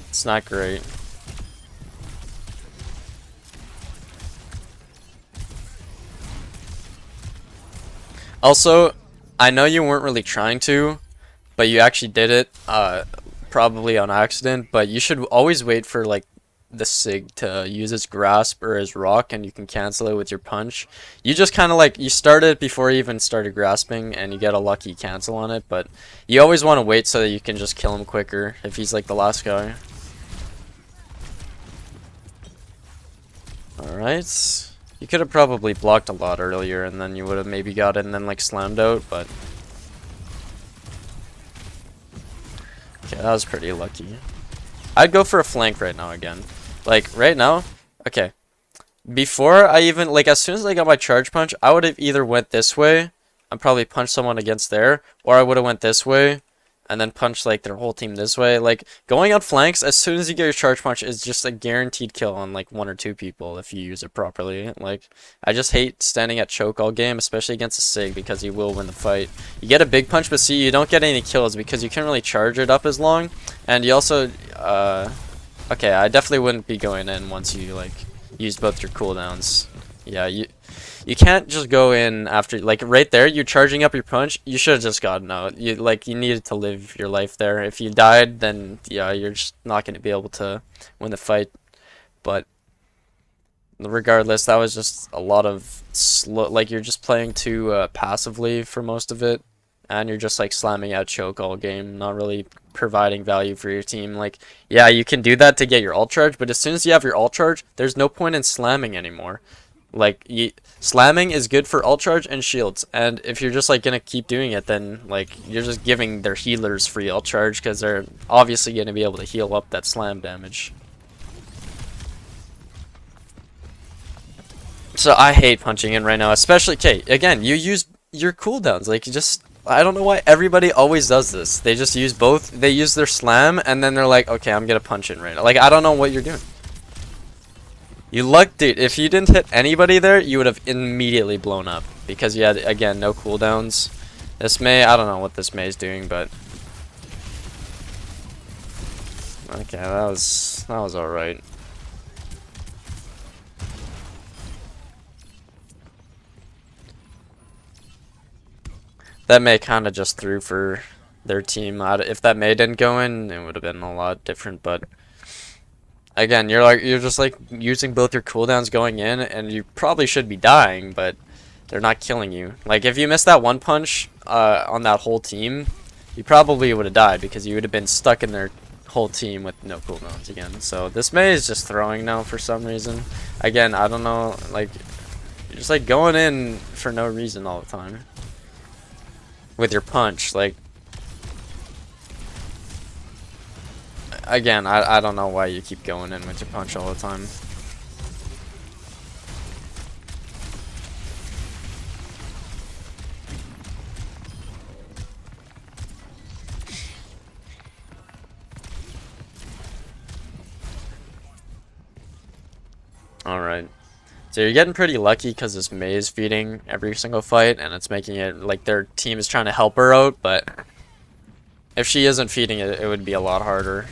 it's not great. Also, I know you weren't really trying to, but you actually did it, probably on accident, but you should always wait for like the Sig to use his grasp or his rock, and you can cancel it with your punch. You just kind of like, you started before you even started grasping and you get a lucky cancel on it, but you always want to wait so that you can just kill him quicker if he's like the last guy. Alright, you could have probably blocked a lot earlier and then you would have maybe got it and then like slammed out, but okay, that was pretty lucky. I'd go for a flank right now again. Like, right now, okay. Before I even, like, as soon as I got my charge punch, I would have either went this way and probably punched someone against there, or I would have went this way and then punched, like, their whole team this way. Like, going on flanks, as soon as you get your charge punch, is just a guaranteed kill on, like, 1 or 2 people if you use it properly. Like, I just hate standing at choke all game, especially against a Sig, because you will win the fight. You get a big punch, but see, you don't get any kills because you can't really charge it up as long, and you also, okay, I definitely wouldn't be going in once you, like, use both your cooldowns. Yeah, you can't just go in after, like, right there, you're charging up your punch. You should have just gotten out. You needed to live your life there. If you died, then, yeah, you're just not going to be able to win the fight. But regardless, that was just a lot of slow, like, you're just playing too passively for most of it. And you're just, like, slamming out choke all game, not really providing value for your team. Like, yeah, you can do that to get your ult charge, but as soon as you have your ult charge, there's no point in slamming anymore. Like, slamming is good for ult charge and shields, and if you're just, like, gonna keep doing it, then, like, you're just giving their healers free ult charge, because they're obviously gonna be able to heal up that slam damage. So I hate punching in right now, especially, okay, again, you use your cooldowns, like, you just, I don't know why everybody always does this. They just use both, they use their slam, and then they're like, okay, I'm gonna punch in right now. Like, I don't know what you're doing. You lucked, dude. If you didn't hit anybody there, you would have immediately blown up, because you had, again, no cooldowns. This Mei, I don't know what this Mei is doing, but okay, that was alright. That Mei kind of just threw for their team. If that Mei didn't go in, it would have been a lot different, but again, you're just like using both your cooldowns going in, and you probably should be dying, but they're not killing you. Like, if you missed that one punch on that whole team, you probably would have died because you would have been stuck in their whole team with no cooldowns again. So this Mei is just throwing now for some reason. Again, I don't know, like, You're just like going in for no reason all the time. With your punch, like again, I don't know why you keep going in with your punch all the time. Alright. So you're getting pretty lucky because this Mei is feeding every single fight, and it's making it like their team is trying to help her out, but if she isn't feeding it, it would be a lot harder.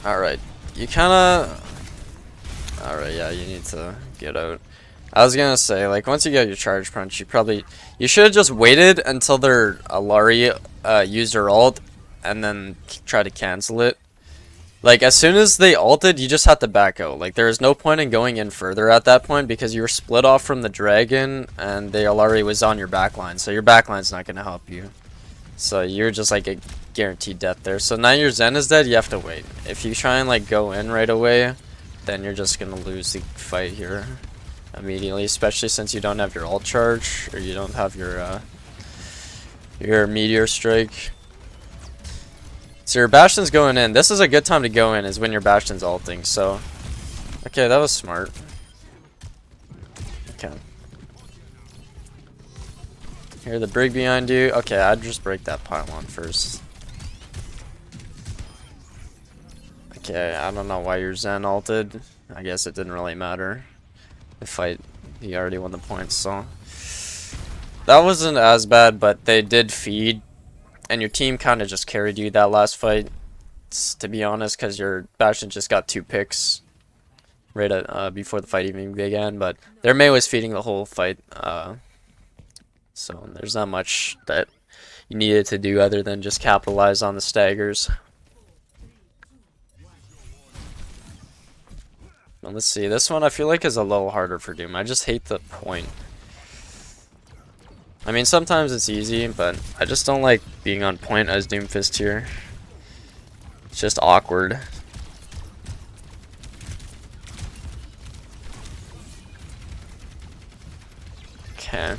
Alright. You kinda... Alright, yeah, you need to get out. I was gonna say, like, once you get your charge punch, you should have just waited until their Alari used her ult, and then try to cancel it. Like, as soon as they ulted, you just had to back out. Like, there is no point in going in further at that point, because you were split off from the dragon, and the Alari was on your backline, so your backline's not gonna help you. So you're just like a guaranteed death there. So now your Zen is dead, you have to wait. If you try and like go in right away, then you're just gonna lose the fight here immediately, especially since you don't have your ult charge, or you don't have your meteor strike. So your Bastion's going in. This is a good time to go in, is when your Bastion's ulting. So okay, that was smart. Okay. Hear the brig behind you. Okay, I'd just break that pylon first. Okay, I don't know why your Zen ulted. I guess it didn't really matter. The fight, he already won the points, so that wasn't as bad, but they did feed, and your team kind of just carried you that last fight, to be honest, because your Bastion just got 2 picks right at, before the fight even began, but their Mei was feeding the whole fight. So there's not much that you needed to do other than just capitalize on the staggers. Well, let's see. This one I feel like is a little harder for Doom. I just hate the point. I mean, sometimes it's easy, but I just don't like being on point as Doomfist here. It's just awkward. Okay.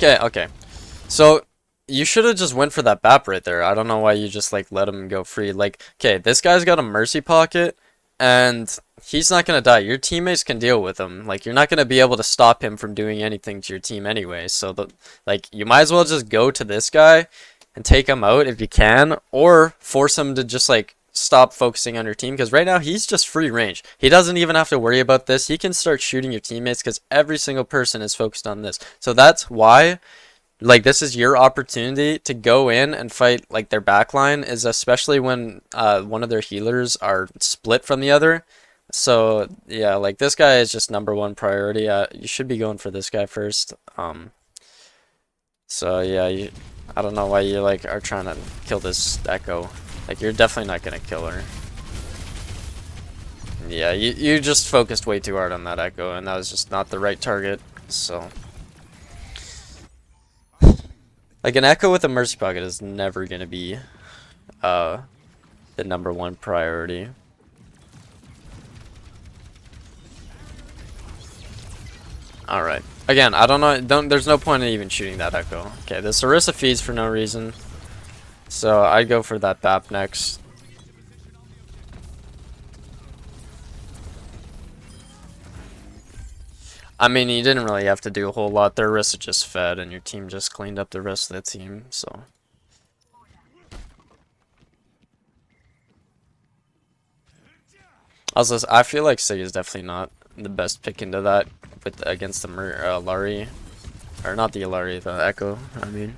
Okay. So you should have just went for that BAP right there. I don't know why you just like let him go free. Like, okay, this guy's got a mercy pocket, and he's not gonna die. Your teammates can deal with him. Like, you're not gonna be able to stop him from doing anything to your team anyway. So like, you might as well just go to this guy and take him out if you can, or force him to just like stop focusing on your team, because right now he's just free range. He doesn't even have to worry about this. He can start shooting your teammates because every single person is focused on this. So that's why, like, this is your opportunity to go in and fight like their backline, is especially when one of their healers are split from the other. So yeah, like, this guy is just #1 priority. You should be going for this guy first. So yeah, I don't know why you like are trying to kill this Echo. Like, you're definitely not gonna kill her. Yeah, you just focused way too hard on that Echo, and that was just not the right target. So, like, an Echo with a mercy pocket is never gonna be the #1 priority. All right. Again, I don't know. There's no point in even shooting that Echo. Okay, this Orisa feeds for no reason. So I'd go for that BAP next. I mean, you didn't really have to do a whole lot. Their Orisa just fed, and your team just cleaned up the rest of the team. So also, I feel like Sig is definitely not the best pick into that against the Alari, or not the Alari, the Echo. I mean.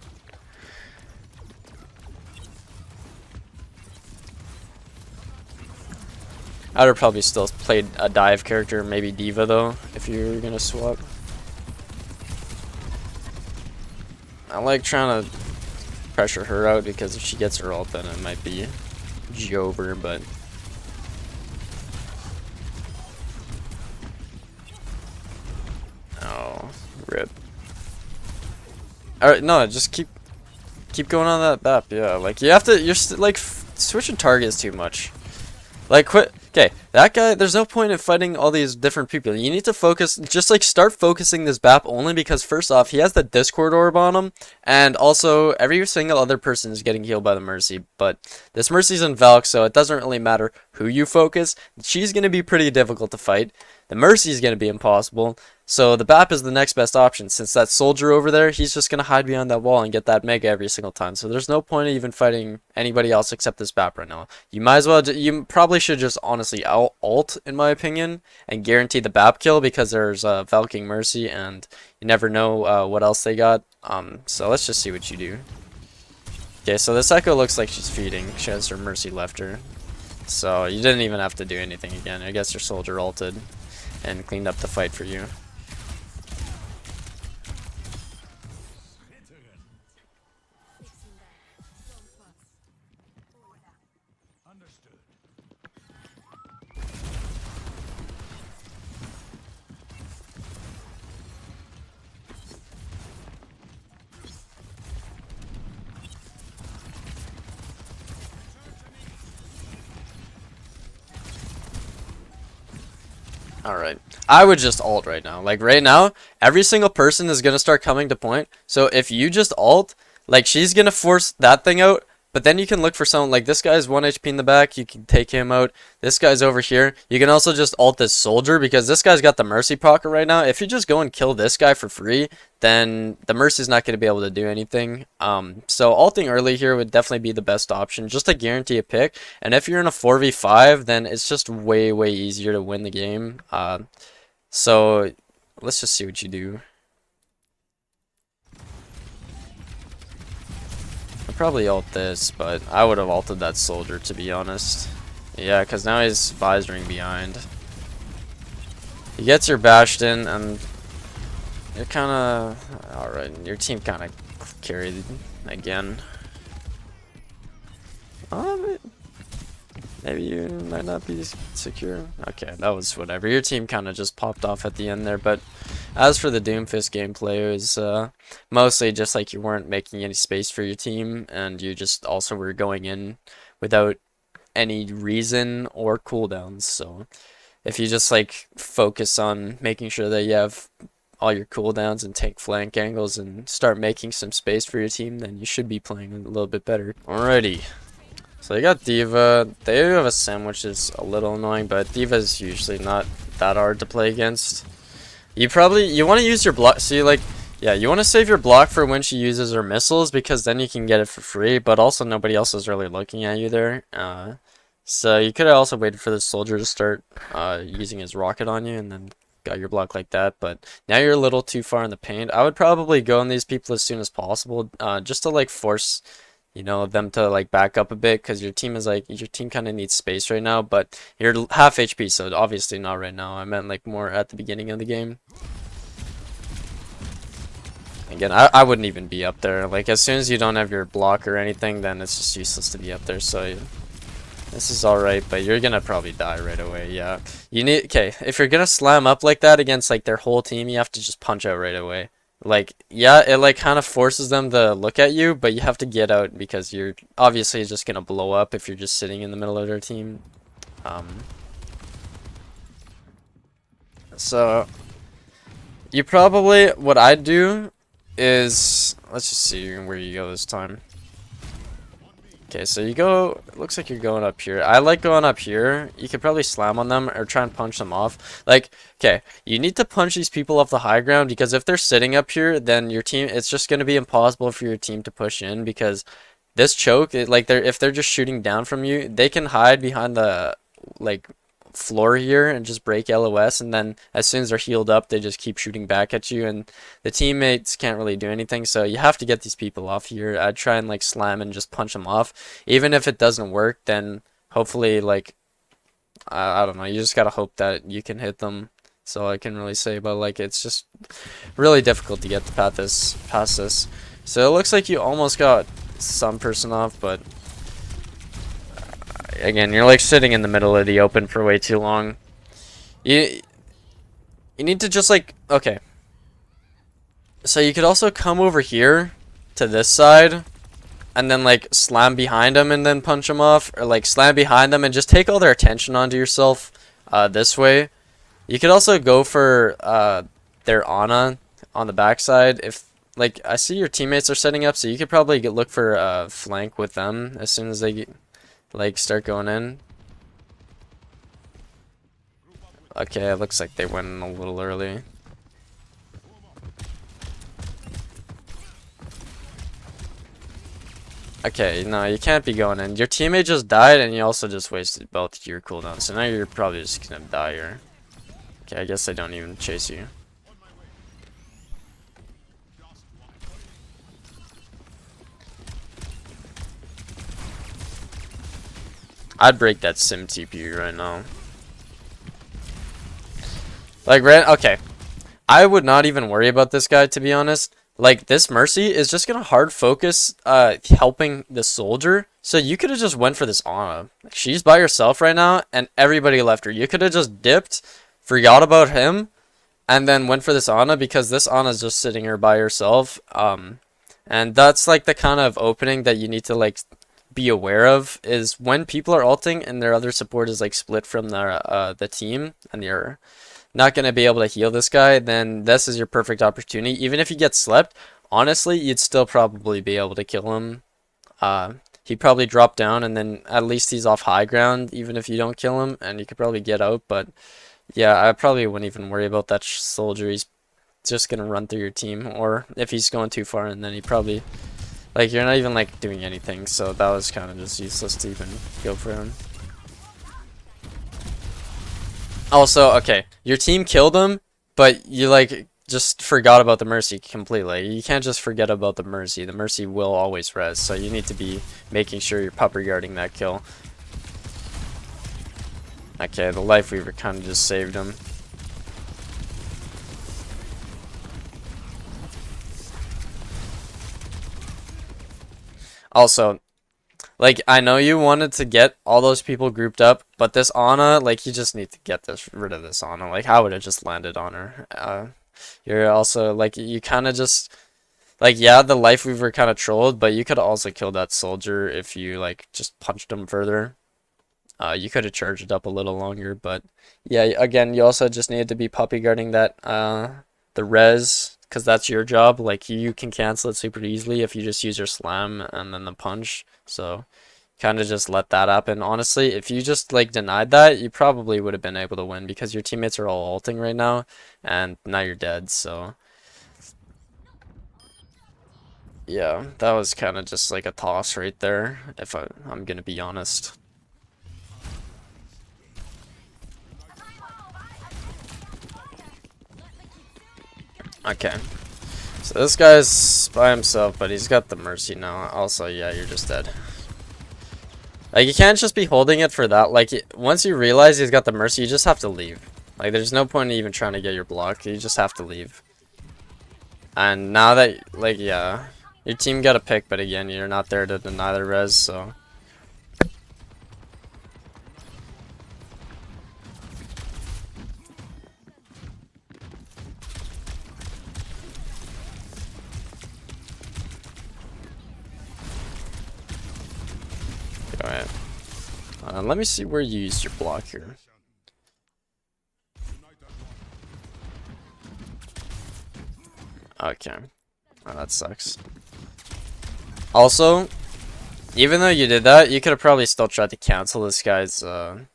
I would have probably still played a dive character, maybe Diva though, if you're gonna swap. I like trying to pressure her out, because if she gets her ult, then it might be over, but Alright, no, just keep going on that map. Yeah, like you have to. You're like switching targets too much. Like quit. Okay, that guy. There's no point in fighting all these different people. You need to focus. Just like start focusing this map only because first off, he has the Discord orb on him, and also every single other person is getting healed by the Mercy. But this Mercy's in Valk, so it doesn't really matter who you focus. She's gonna be pretty difficult to fight. The Mercy is gonna be impossible. So the BAP is the next best option since that soldier over there, he's just going to hide behind that wall and get that mega every single time. So there's no point in even fighting anybody else except this BAP right now. You might as well, you probably should just honestly ult in my opinion and guarantee the BAP kill because there's Valking Mercy and you never know what else they got. So let's just see what you do. Okay, so this Echo looks like she's feeding. She has her Mercy left her. So you didn't even have to do anything again. I guess your soldier ulted and cleaned up the fight for you. Alright. I would just ult right now. Like right now, every single person is going to start coming to point. So if you just ult, like she's going to force that thing out. But then you can look for someone like this guy's 1 HP in the back. You can take him out. This guy's over here. You can also just ult this soldier because this guy's got the Mercy pocket right now. If you just go and kill this guy for free, then the Mercy's not going to be able to do anything. So ulting early here would definitely be the best option just to guarantee a pick. And if you're in a 4v5, then it's just way, way easier to win the game. So let's just see what you do. Probably ult this, but I would have ulted that soldier to be honest. Yeah, because now he's visoring behind. He gets your Bastion, and you're kind of alright. Your team kind of carried again. Maybe you might not be secure. Okay, that was whatever. Your team kind of just popped off at the end there, but as for the Doomfist gameplay, it was mostly just like you weren't making any space for your team, and you just also were going in without any reason or cooldowns. So if you just like focus on making sure that you have all your cooldowns and take flank angles and start making some space for your team, then you should be playing a little bit better. Alrighty. So they got D.Va. They do have a Sim, which is a little annoying, but D.Va is usually not that hard to play against. You want to use your block. So you you want to save your block for when she uses her missiles because then you can get it for free. But also nobody else is really looking at you there. So you could have also waited for the soldier to start using his rocket on you and then got your block like that. But now you're a little too far in the paint. I would probably go on these people as soon as possible, just to like force, you know, them to like back up a bit because your team kind of needs space right now, but you're half HP, so obviously not right now. I meant like more at the beginning of the game. Again, I wouldn't even be up there. Like as soon as you don't have your block or anything, then it's just useless to be up there. So this is alright, but you're gonna probably die right away. Yeah, okay, if you're gonna slam up like that against like their whole team, you have to just punch out right away. Like, yeah, it like kind of forces them to look at you, but you have to get out because you're obviously just gonna blow up if you're just sitting in the middle of their team. So you probably, what I'd do is, let's just see where you go this time. Okay, so you go, it looks like you're going up here. I like going up here. You could probably slam on them or try and punch them off. Like, okay, you need to punch these people off the high ground because if they're sitting up here, then your team, it's just going to be impossible for your team to push in because this choke, if they're just shooting down from you, they can hide behind the, like, floor here and just break LOS, and then as soon as they're healed up they just keep shooting back at you and the teammates can't really do anything. So you have to get these people off here. I'd try and like slam and just punch them off. Even if it doesn't work, then hopefully like I don't know, you just gotta hope that you can hit them. So I can really say, but like it's just really difficult to get past this. So it looks like you almost got some person off, but again, you're like sitting in the middle of the open for way too long. You need to just like, okay. So you could also come over here to this side and then like slam behind them and then punch them off, or like slam behind them and just take all their attention onto yourself this way. You could also go for their Ana on the backside. If like I see your teammates are setting up, so you could probably look for a flank with them as soon as they like start going in. Okay, it looks like they went in a little early. Okay, no, you can't be going in. Your teammate just died, and you also just wasted both your cooldowns. So now you're probably just gonna die here. Okay, I guess they don't even chase you. I'd break that sim TPU right now. Like, okay. I would not even worry about this guy, to be honest. Like, this Mercy is just gonna hard focus helping the soldier. So you could have just went for this Ana. She's by herself right now, and everybody left her. You could have just dipped, forgot about him, and then went for this Ana, because this Ana's just sitting here by herself. And that's like the kind of opening that you need to like be aware of, is when people are ulting and their other support is like split from the team, and you're not going to be able to heal this guy, then this is your perfect opportunity. Even if you get slept, honestly, you'd still probably be able to kill him. He'd probably drop down, and then at least he's off high ground, even if you don't kill him, and you could probably get out. But yeah, I probably wouldn't even worry about that soldier. He's just going to run through your team, or if he's going too far, and then he probably, like, you're not even like doing anything, so that was kind of just useless to even go for him. Also, okay, your team killed him, but you like just forgot about the Mercy completely. You can't just forget about the Mercy. The Mercy will always res, so you need to be making sure you're pupper guarding that kill. Okay, the Life Weaver kind of just saved him. Also, like, I know you wanted to get all those people grouped up, but this Ana, like, you just need to get rid of this Ana. Like, I would have just landed on her. You're also, like, you kind of just, like, yeah, the Life Weaver kind of trolled, but you could also kill that soldier if you, like, just punched him further. You could have charged it up a little longer, but, yeah, again, you also just needed to be puppy guarding that, the res, because that's your job. Like, you can cancel it super easily if you just use your slam and then the punch. So kind of just let that happen. Honestly, if you just like denied that, you probably would have been able to win, because your teammates are all ulting right now, and now you're dead. So yeah, that was kind of just like a toss right there, if I'm gonna be honest. Okay. So this guy's by himself, but he's got the Mercy now. Also, yeah, you're just dead. Like, you can't just be holding it for that. Like, once you realize he's got the Mercy, you just have to leave. Like, there's no point in even trying to get your block. You just have to leave. And now that, like, yeah, your team got a pick, but again, you're not there to deny the res, so. Alright. Let me see where you used your block here. Okay. Oh, that sucks. Also, even though you did that, you could have probably still tried to cancel this guy's a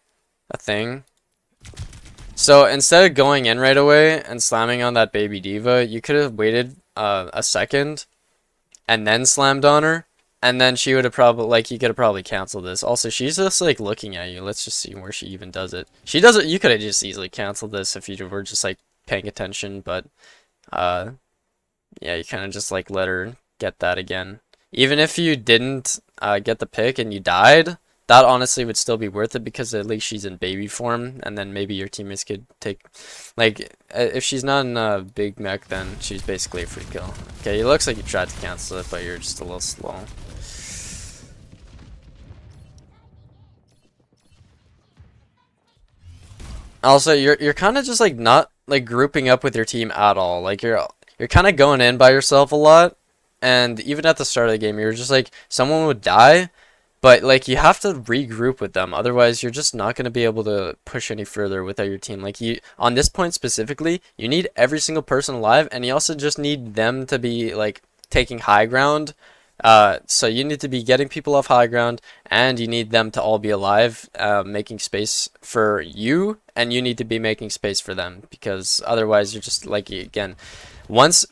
thing. So instead of going in right away and slamming on that baby diva, you could have waited a second and then slammed on her. And then she would have probably, like, you could have probably canceled this. Also, she's just, like, looking at you. Let's just see where she even does it. She does it, you could have just easily canceled this if you were just, like, paying attention. But, yeah, you kind of just, like, let her get that again. Even if you didn't get the pick and you died, that honestly would still be worth it, because at least she's in baby form. And then maybe your teammates could take, like, if she's not in a big mech, then she's basically a free kill. Okay, it looks like you tried to cancel it, but you're just a little slow. Also, you're kind of just like not like grouping up with your team at all. Like you're kind of going in by yourself a lot. And even at the start of the game, you're just like, someone would die, but like you have to regroup with them. Otherwise, you're just not going to be able to push any further without your team. Like you, on this point specifically, you need every single person alive, and you also just need them to be like taking high ground. So you need to be getting people off high ground, and you need them to all be alive, making space for you, and you need to be making space for them, because otherwise you're just like, again, once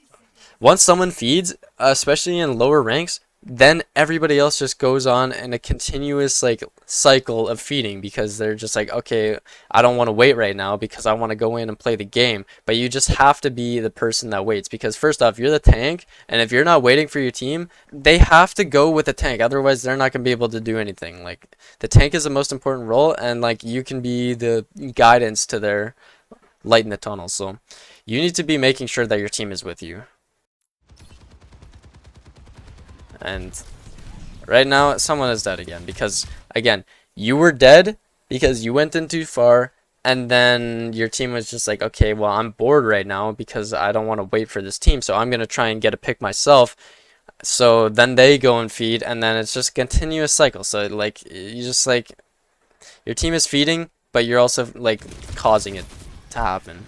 someone feeds, especially in lower ranks, then everybody else just goes on in a continuous like cycle of feeding, because they're just like, okay, I don't want to wait right now because I want to go in and play the game. But you just have to be the person that waits, because first off, you're the tank, and if you're not waiting for your team, they have to go with the tank. Otherwise, they're not going to be able to do anything. Like, the tank is the most important role, and like you can be the guidance to their light in the tunnel. So you need to be making sure that your team is with you. And right now, someone is dead again, because, again, you were dead because you went in too far, and then your team was just like, okay, well, I'm bored right now because I don't want to wait for this team, so I'm going to try and get a pick myself. So then they go and feed, and then it's just a continuous cycle. So, like, you just, like, your team is feeding, but you're also, like, causing it to happen.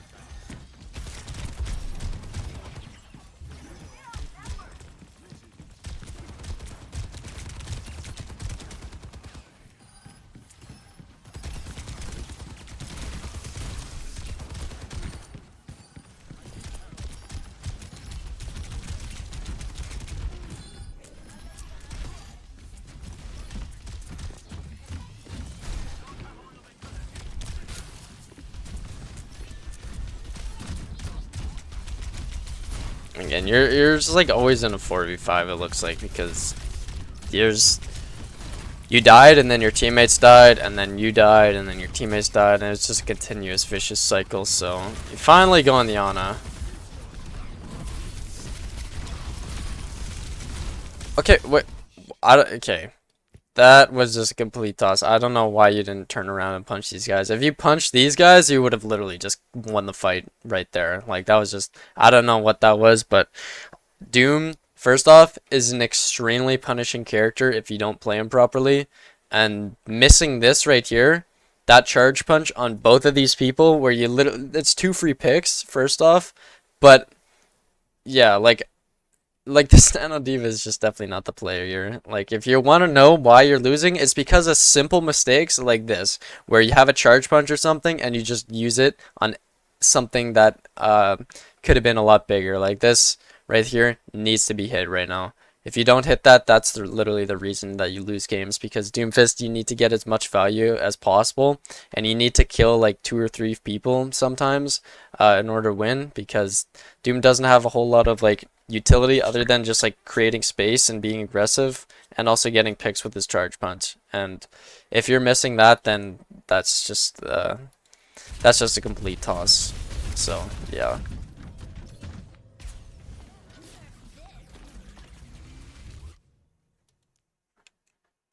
Again, you're just like always in a 4v5, it looks like, because you died, and then your teammates died, and then you died, and then your teammates died, and it's just a continuous vicious cycle. So you finally go on the Ana. Okay, wait, okay. That was just a complete toss. I don't know why you didn't turn around and punch these guys. If you punched these guys, you would have literally just won the fight right there. Like, that was just, I don't know what that was, but Doom, first off, is an extremely punishing character if you don't play him properly. And missing this right here, that charge punch on both of these people, where you literally, it's 2 free picks, first off. But, yeah, like the Nano Diva is just definitely not the player here. Like, if you want to know why you're losing, it's because of simple mistakes like this, where you have a charge punch or something and you just use it on something that could have been a lot bigger. Like this right here needs to be hit right now. If you don't hit that, that's literally the reason that you lose games, because Doomfist, you need to get as much value as possible, and you need to kill like 2 or 3 people sometimes in order to win, because Doom doesn't have a whole lot of like utility other than just like creating space and being aggressive, and also getting picks with his charge punch. And if you're missing that, then that's just a complete toss. So yeah.